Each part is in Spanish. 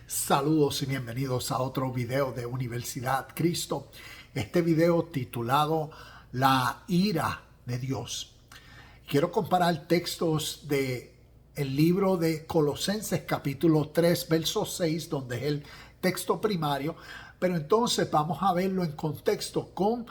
Saludos y bienvenidos a otro video de Universidad Cristo. Este video titulado La ira de Dios. Quiero comparar textos de el libro de Colosenses capítulo 3 verso 6, donde es el texto primario, pero entonces vamos a verlo en contexto con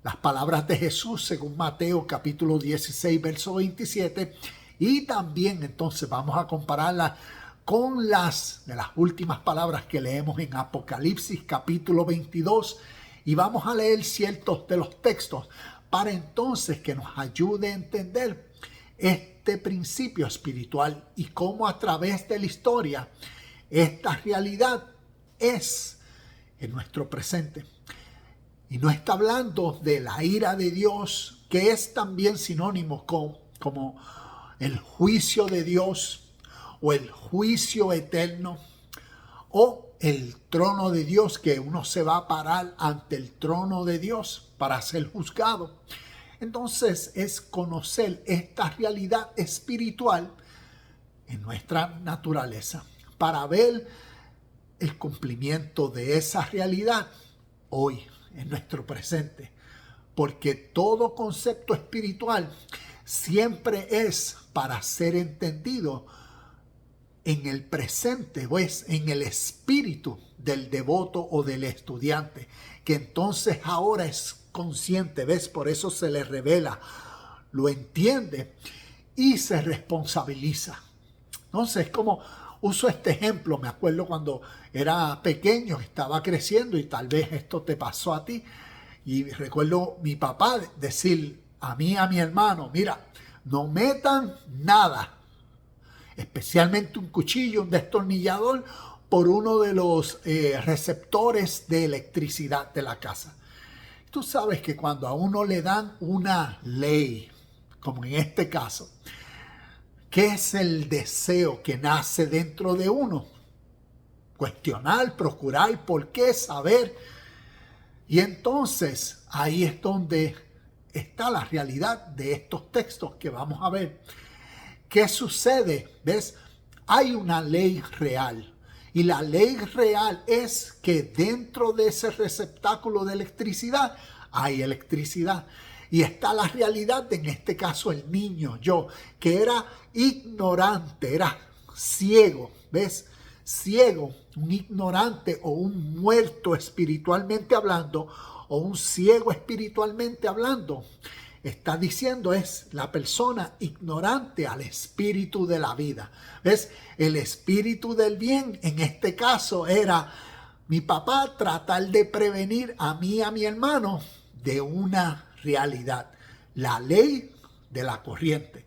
las palabras de Jesús según Mateo capítulo 16 verso 27, y también entonces vamos a compararla con las últimas palabras que leemos en Apocalipsis capítulo 22, y vamos a leer ciertos de los textos para entonces que nos ayude a entender este principio espiritual y cómo a través de la historia esta realidad es en nuestro presente. Y no está hablando de la ira de Dios, que es también sinónimo como el juicio de Dios, o el juicio eterno, o el trono de Dios, que uno se va a parar ante el trono de Dios para ser juzgado. Entonces es conocer esta realidad espiritual en nuestra naturaleza para ver el cumplimiento de esa realidad hoy en nuestro presente, porque todo concepto espiritual siempre es para ser entendido en el presente, pues en el espíritu del devoto o del estudiante, que entonces ahora es consciente, ¿ves? Por eso se le revela, lo entiende y se responsabiliza. Entonces, como uso este ejemplo, me acuerdo cuando era pequeño, estaba creciendo y tal vez esto te pasó a ti, y recuerdo mi papá decir a mí y a mi hermano, mira, no metan nada, especialmente un cuchillo, un destornillador, por uno de los receptores de electricidad de la casa. Tú sabes que cuando a uno le dan una ley, como en este caso, ¿qué es el deseo que nace dentro de uno? Cuestionar, procurar, por qué, saber. Y entonces ahí es donde está la realidad de estos textos que vamos a ver. ¿Qué sucede? ¿Ves? Hay una ley real. Y la ley real es que dentro de ese receptáculo de electricidad hay electricidad. Y está la realidad de, en este caso, el niño, yo, que era ignorante, era ciego. ¿Ves? Ciego, un ignorante o un muerto espiritualmente hablando, o un ciego espiritualmente hablando. Está diciendo es la persona ignorante al espíritu de la vida. ¿Ves? El espíritu del bien en este caso era mi papá tratar de prevenir a mí y a mi hermano de una realidad, la ley de la corriente.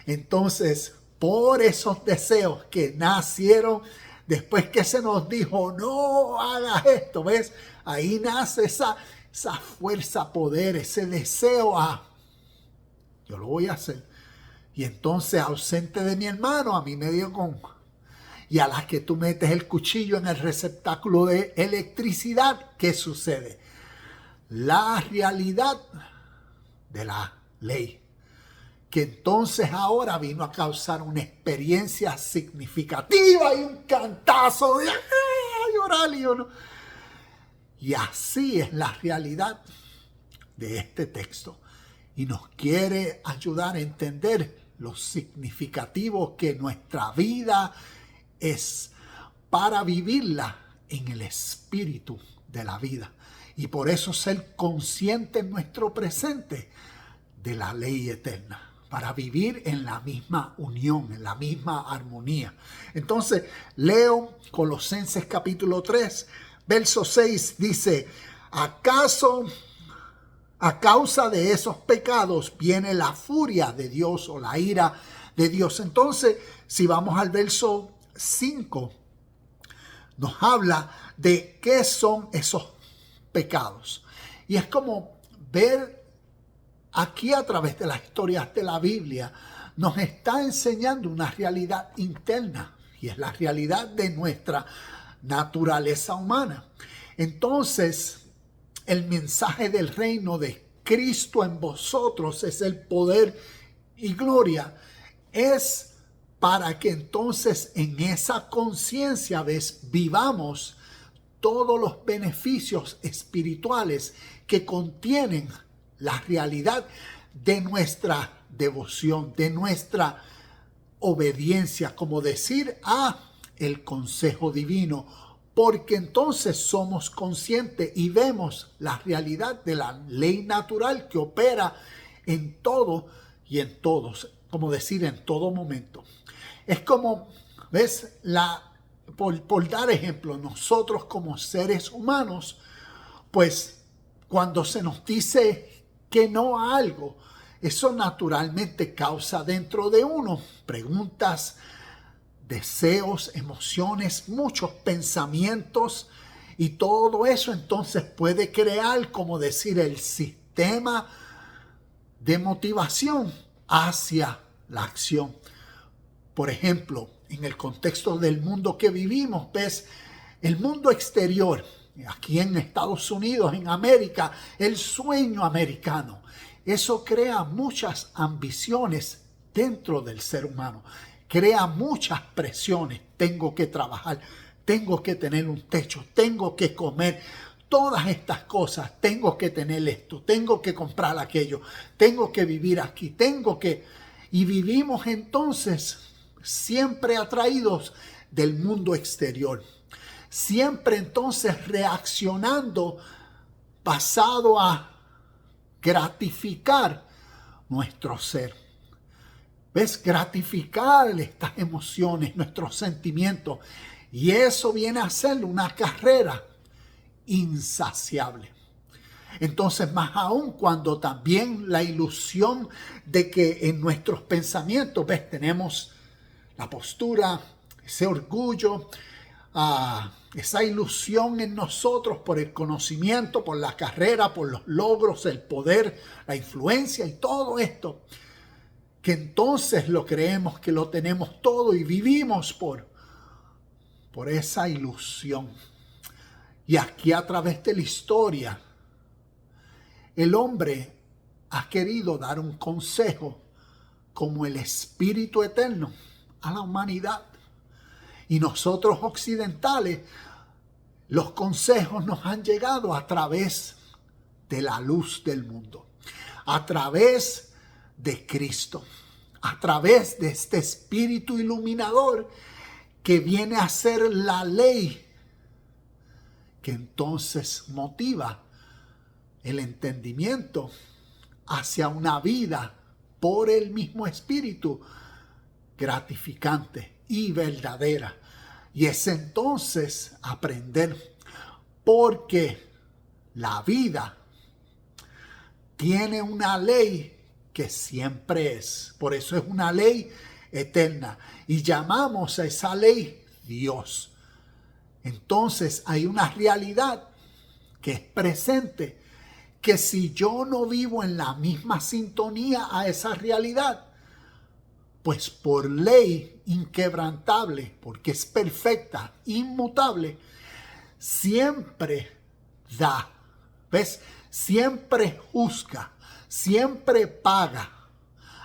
Entonces, por esos deseos que nacieron después que se nos dijo no hagas esto, ¿ves? Ahí nace esa fuerza, poder, ese deseo a yo lo voy a hacer. Y entonces, ausente de mi hermano, a mí me dio con. Y a las que tú metes el cuchillo en el receptáculo de electricidad, ¿qué sucede? La realidad de la ley, que entonces ahora vino a causar una experiencia significativa y un cantazo de llorar. Y así es la realidad de este texto. Y nos quiere ayudar a entender lo significativo que nuestra vida es para vivirla en el espíritu de la vida. Y por eso ser consciente en nuestro presente de la ley eterna, para vivir en la misma unión, en la misma armonía. Entonces, leo Colosenses capítulo 3, verso 6, dice, ¿acaso a causa de esos pecados viene la furia de Dios o la ira de Dios? Entonces, si vamos al verso 5, nos habla de qué son esos pecados. Y es como ver aquí a través de las historias de la Biblia, nos está enseñando una realidad interna, y es la realidad de nuestra naturaleza humana. Entonces, el mensaje del reino de Cristo en vosotros es el poder y gloria. Es para que entonces en esa conciencia, vivamos todos los beneficios espirituales que contienen la realidad de nuestra devoción, de nuestra obediencia, como decir el consejo divino, porque entonces somos conscientes y vemos la realidad de la ley natural que opera en todo y en todos, como decir en todo momento. Es como, ¿ves? Por dar ejemplo, nosotros como seres humanos, pues cuando se nos dice que no a algo, eso naturalmente causa dentro de uno preguntas, deseos, emociones, muchos pensamientos, y todo eso entonces puede crear, como decir, el sistema de motivación hacia la acción. Por ejemplo, en el contexto del mundo que vivimos, ves, el mundo exterior, aquí en Estados Unidos, en América, el sueño americano, eso crea muchas ambiciones dentro del ser humano, crea muchas presiones. Tengo que trabajar, tengo que tener un techo, tengo que comer, todas estas cosas, tengo que tener esto, tengo que comprar aquello, tengo que vivir aquí, y vivimos entonces siempre atraídos del mundo exterior, siempre entonces reaccionando basado a gratificar nuestro ser. ¿Ves? Gratificar estas emociones, nuestros sentimientos. Y eso viene a ser una carrera insaciable. Entonces, más aún cuando también la ilusión de que en nuestros pensamientos, ¿ves? Tenemos la postura, ese orgullo, esa ilusión en nosotros por el conocimiento, por la carrera, por los logros, el poder, la influencia y todo esto, que entonces lo creemos que lo tenemos todo y vivimos por esa ilusión. Y aquí a través de la historia, el hombre ha querido dar un consejo como el Espíritu Eterno a la humanidad. Y nosotros occidentales, los consejos nos han llegado a través de la luz del mundo, a través de Cristo, a través de este Espíritu iluminador que viene a ser la ley que entonces motiva el entendimiento hacia una vida por el mismo Espíritu gratificante y verdadera. Y es entonces aprender, porque la vida tiene una ley que siempre es. Por eso es una ley eterna. Y llamamos a esa ley Dios. Entonces hay una realidad que es presente, que si yo no vivo en la misma sintonía a esa realidad, pues por ley inquebrantable, porque es perfecta, inmutable, siempre da, ¿ves? Siempre juzga, siempre paga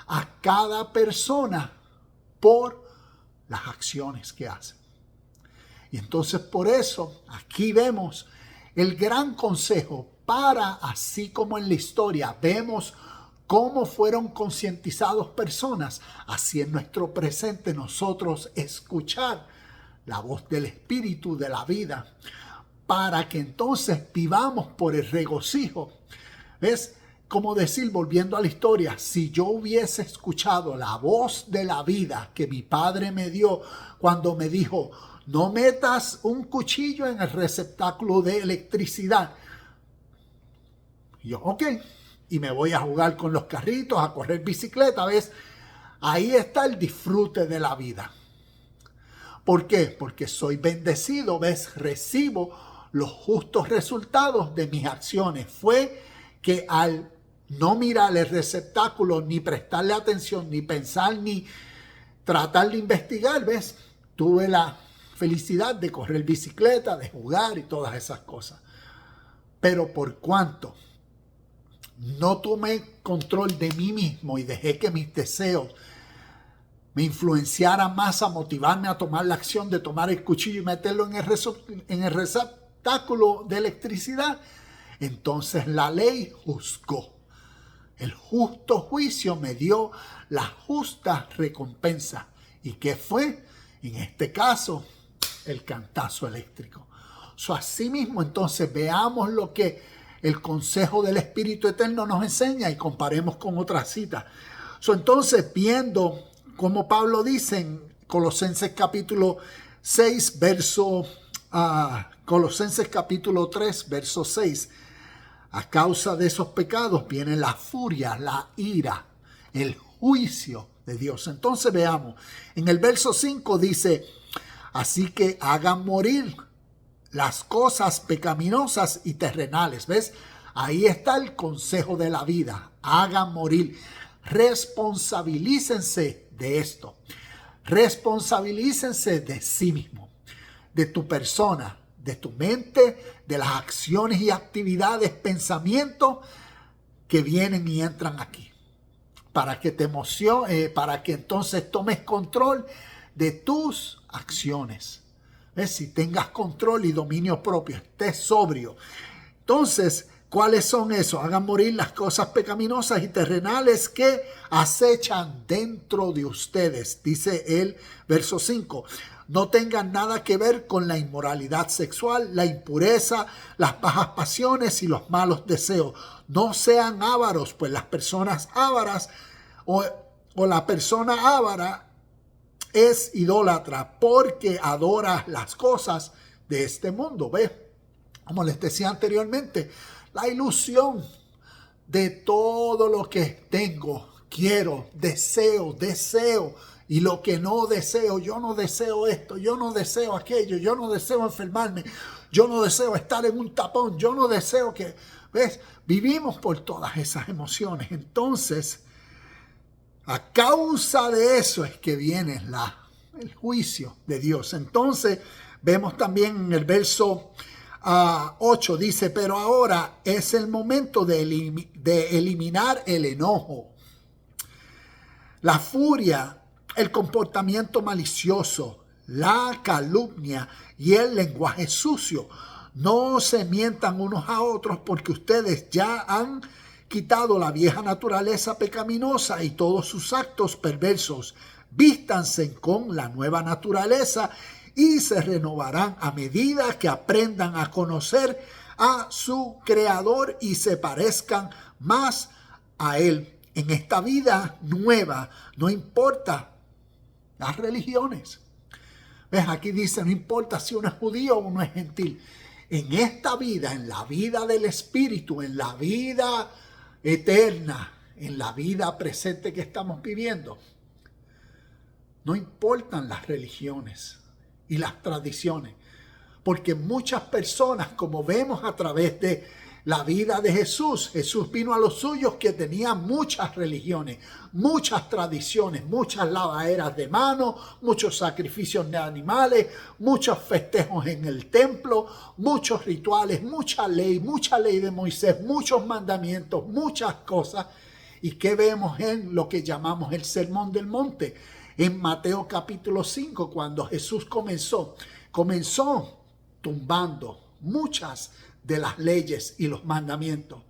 a cada persona por las acciones que hace. Y entonces por eso aquí vemos el gran consejo para, así como en la historia vemos cómo fueron concientizados personas, así en nuestro presente nosotros escuchar la voz del Espíritu de la vida, para que entonces vivamos por el regocijo. ¿Ves? Como decir, volviendo a la historia, si yo hubiese escuchado la voz de la vida que mi padre me dio cuando me dijo, no metas un cuchillo en el receptáculo de electricidad. Y yo, ok, y me voy a jugar con los carritos, a correr bicicleta, ¿ves? Ahí está el disfrute de la vida. ¿Por qué? Porque soy bendecido, ¿ves? Recibo los justos resultados de mis acciones. Fue que al no mirar el receptáculo, ni prestarle atención, ni pensar, ni tratar de investigar, ¿ves? Tuve la felicidad de correr bicicleta, de jugar y todas esas cosas. Pero por cuanto no tomé control de mí mismo y dejé que mis deseos me influenciara más a motivarme a tomar la acción de tomar el cuchillo y meterlo en el receptáculo de electricidad, entonces la ley juzgó. El justo juicio me dio la justa recompensa. ¿Y qué fue? En este caso, el cantazo eléctrico. Así mismo, entonces, veamos lo que el consejo del Espíritu Eterno nos enseña y comparemos con otras citas. Entonces, viendo como Pablo dice en Colosenses capítulo 6, Colosenses capítulo 3, verso 6, a causa de esos pecados viene la furia, la ira, el juicio de Dios. Entonces veamos, en el verso 5 dice, así que hagan morir las cosas pecaminosas y terrenales. ¿Ves? Ahí está el consejo de la vida. Hagan morir. Responsabilícense de esto. Responsabilícense de sí mismo, de tu persona, de tu mente, de las acciones y actividades, pensamientos que vienen y entran aquí. Para que te emociones, para que entonces tomes control de tus acciones. ¿Ves? Si tengas control y dominio propio, estés sobrio. Entonces, ¿cuáles son esos? Hagan morir las cosas pecaminosas y terrenales que acechan dentro de ustedes. Dice el verso 5. No tengan nada que ver con la inmoralidad sexual, la impureza, las bajas pasiones y los malos deseos. No sean ávaros, pues las personas ávaras o la persona ávara es idólatra porque adora las cosas de este mundo. ¿Ves? Como les decía anteriormente, la ilusión de todo lo que tengo, quiero, deseo. Y lo que no deseo, yo no deseo esto, yo no deseo aquello, yo no deseo enfermarme, yo no deseo estar en un tapón, yo no deseo que... ¿Ves? Vivimos por todas esas emociones. Entonces, a causa de eso es que viene el juicio de Dios. Entonces, vemos también en el verso 8, dice, pero ahora es el momento de eliminar el enojo, la furia, el comportamiento malicioso, la calumnia y el lenguaje sucio. No se mientan unos a otros porque ustedes ya han quitado la vieja naturaleza pecaminosa y todos sus actos perversos. Vístanse con la nueva naturaleza y se renovarán a medida que aprendan a conocer a su Creador y se parezcan más a Él. En esta vida nueva, no importa las religiones. ¿Ves? Aquí dice, no importa si uno es judío o uno es gentil. En esta vida, en la vida del Espíritu, en la vida eterna, en la vida presente que estamos viviendo, no importan las religiones y las tradiciones, porque muchas personas, como vemos a través de la vida de Jesús vino a los suyos que tenían muchas religiones, muchas tradiciones, muchas lavaderas de manos, muchos sacrificios de animales, muchos festejos en el templo, muchos rituales, mucha ley de Moisés, muchos mandamientos, muchas cosas. ¿Y qué vemos en lo que llamamos el Sermón del Monte? En Mateo capítulo 5, cuando Jesús comenzó tumbando muchas de las leyes y los mandamientos.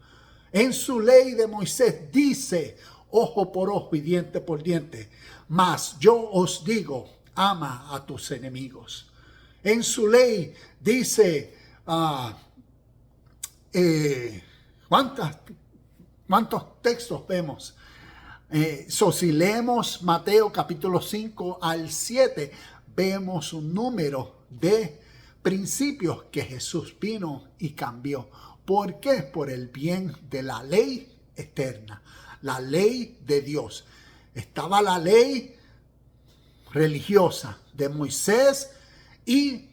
En su ley de Moisés dice, ojo por ojo y diente por diente, mas yo os digo, ama a tus enemigos. En su ley dice, ¿cuántos textos vemos? Si leemos Mateo capítulo 5 al 7, vemos un número de principios que Jesús vino y cambió. ¿Por qué? Por el bien de la ley eterna, la ley de Dios. Estaba la ley religiosa de Moisés y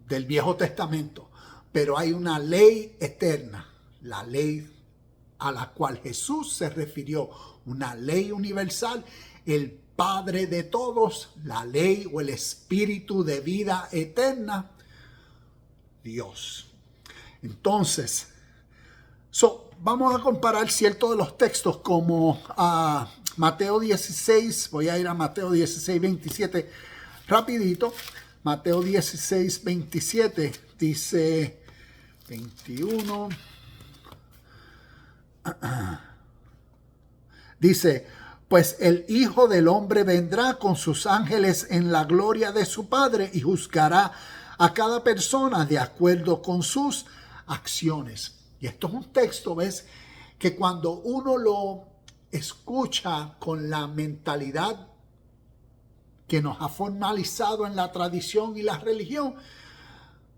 del Viejo Testamento, pero hay una ley eterna, la ley a la cual Jesús se refirió, una ley universal, el Padre de todos, la ley o el espíritu de vida eterna, Dios. Entonces, vamos a comparar ciertos de los textos como Mateo 16, voy a ir a Mateo 16, 27 rapidito. Mateo 16, 27 dice 21. Dice, pues el Hijo del Hombre vendrá con sus ángeles en la gloria de su Padre y juzgará a cada persona de acuerdo con sus acciones. Y esto es un texto, ¿ves? Que cuando uno lo escucha con la mentalidad que nos ha formalizado en la tradición y la religión,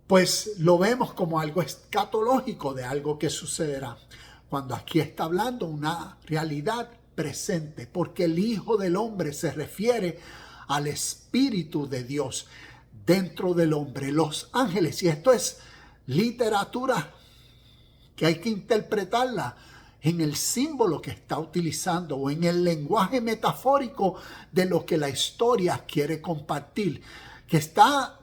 pues lo vemos como algo escatológico de algo que sucederá. Cuando aquí está hablando una realidad presente, porque el Hijo del Hombre se refiere al Espíritu de Dios dentro del hombre, los ángeles. Y esto es literatura que hay que interpretarla en el símbolo que está utilizando o en el lenguaje metafórico de lo que la historia quiere compartir, que está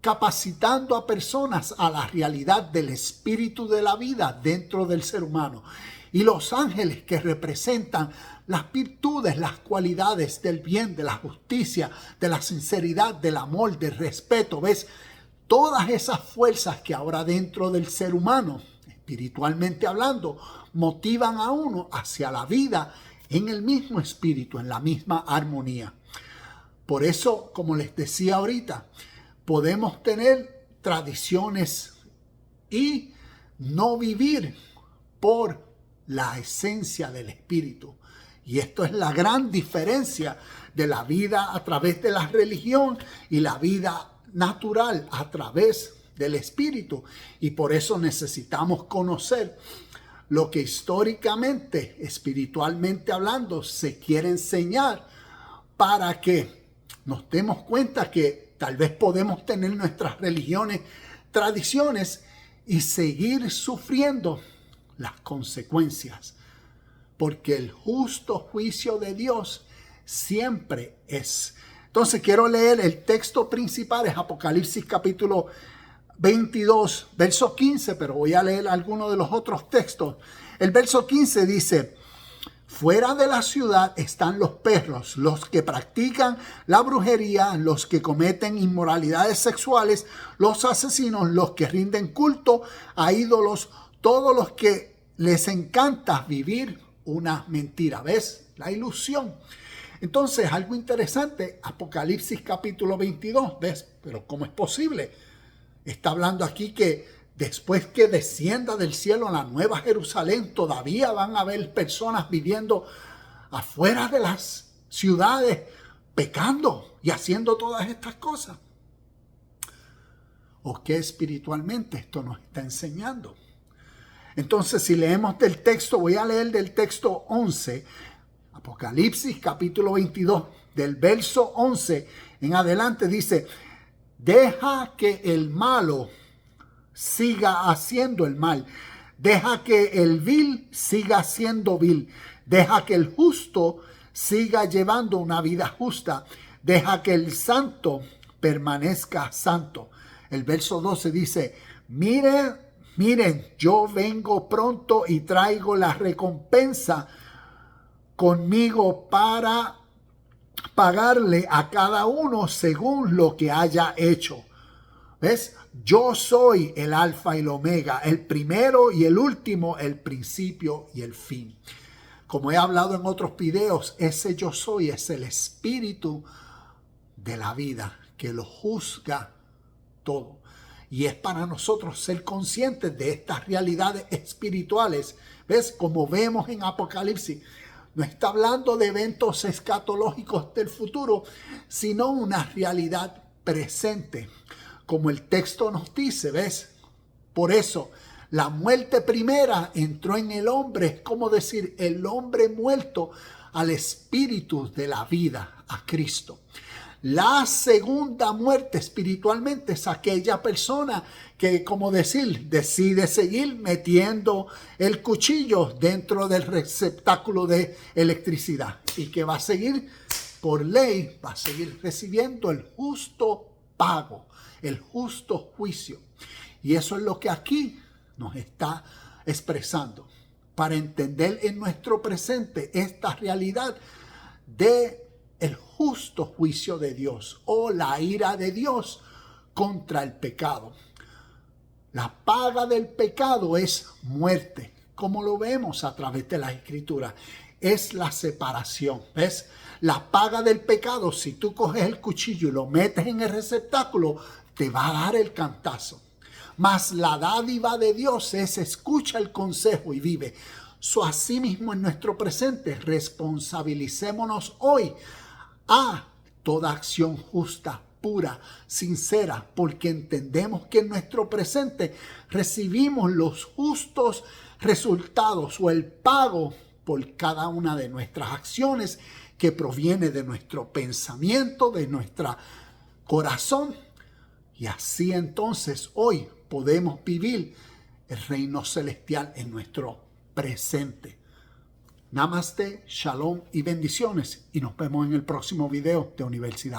capacitando a personas a la realidad del espíritu de la vida dentro del ser humano. Y los ángeles que representan las virtudes, las cualidades del bien, de la justicia, de la sinceridad, del amor, del respeto. ¿Ves? Todas esas fuerzas que ahora dentro del ser humano, espiritualmente hablando, motivan a uno hacia la vida en el mismo espíritu, en la misma armonía. Por eso, como les decía ahorita, podemos tener tradiciones y no vivir por la esencia del espíritu. Y esto es la gran diferencia de la vida a través de la religión y la vida natural a través del espíritu. Y por eso necesitamos conocer lo que históricamente, espiritualmente hablando, se quiere enseñar para que nos demos cuenta que tal vez podemos tener nuestras religiones, tradiciones y seguir sufriendo las consecuencias, porque el justo juicio de Dios siempre es. Entonces quiero leer el texto principal, es Apocalipsis capítulo 22, verso 15, pero voy a leer algunos de los otros textos. El verso 15 dice, fuera de la ciudad están los perros, los que practican la brujería, los que cometen inmoralidades sexuales, los asesinos, los que rinden culto a ídolos, todos los que les encanta vivir una mentira. ¿Ves? La ilusión. Entonces, algo interesante, Apocalipsis capítulo 22, ¿ves? Pero ¿cómo es posible? Está hablando aquí que después que descienda del cielo la nueva Jerusalén, todavía van a haber personas viviendo afuera de las ciudades, pecando y haciendo todas estas cosas. ¿O qué espiritualmente esto nos está enseñando? Entonces, si leemos del texto, voy a leer del texto 11, Apocalipsis capítulo 22, del verso 11 en adelante, dice, deja que el malo siga haciendo el mal, deja que el vil siga siendo vil, deja que el justo siga llevando una vida justa, deja que el santo permanezca santo. El verso 12 dice, Miren, yo vengo pronto y traigo la recompensa conmigo para pagarle a cada uno según lo que haya hecho. ¿Ves? Yo soy el alfa y el omega, el primero y el último, el principio y el fin. Como he hablado en otros videos, ese yo soy es el espíritu de la vida que lo juzga todo. Y es para nosotros ser conscientes de estas realidades espirituales. ¿Ves? Como vemos en Apocalipsis, no está hablando de eventos escatológicos del futuro, sino una realidad presente. Como el texto nos dice, ¿ves? Por eso, la muerte primera entró en el hombre. Es como decir, el hombre muerto al espíritu de la vida, a Cristo. La segunda muerte espiritualmente es aquella persona que, como decir, decide seguir metiendo el cuchillo dentro del receptáculo de electricidad y que va a seguir, por ley, va a seguir recibiendo el justo pago, el justo juicio. Y eso es lo que aquí nos está expresando. para entender en nuestro presente esta realidad de el justo juicio de Dios o la ira de Dios contra el pecado. La paga del pecado es muerte, como lo vemos a través de la Escritura. Es la separación, ¿ves? La paga del pecado, si tú coges el cuchillo y lo metes en el receptáculo, te va a dar el cantazo. Mas la dádiva de Dios es escucha el consejo y vive. Así mismo en nuestro presente, responsabilicémonos hoy a toda acción justa, pura, sincera, porque entendemos que en nuestro presente recibimos los justos resultados o el pago por cada una de nuestras acciones que proviene de nuestro pensamiento, de nuestro corazón. Y así entonces hoy podemos vivir el reino celestial en nuestro presente. Namaste, shalom y bendiciones. Y nos vemos en el próximo video de Universidad.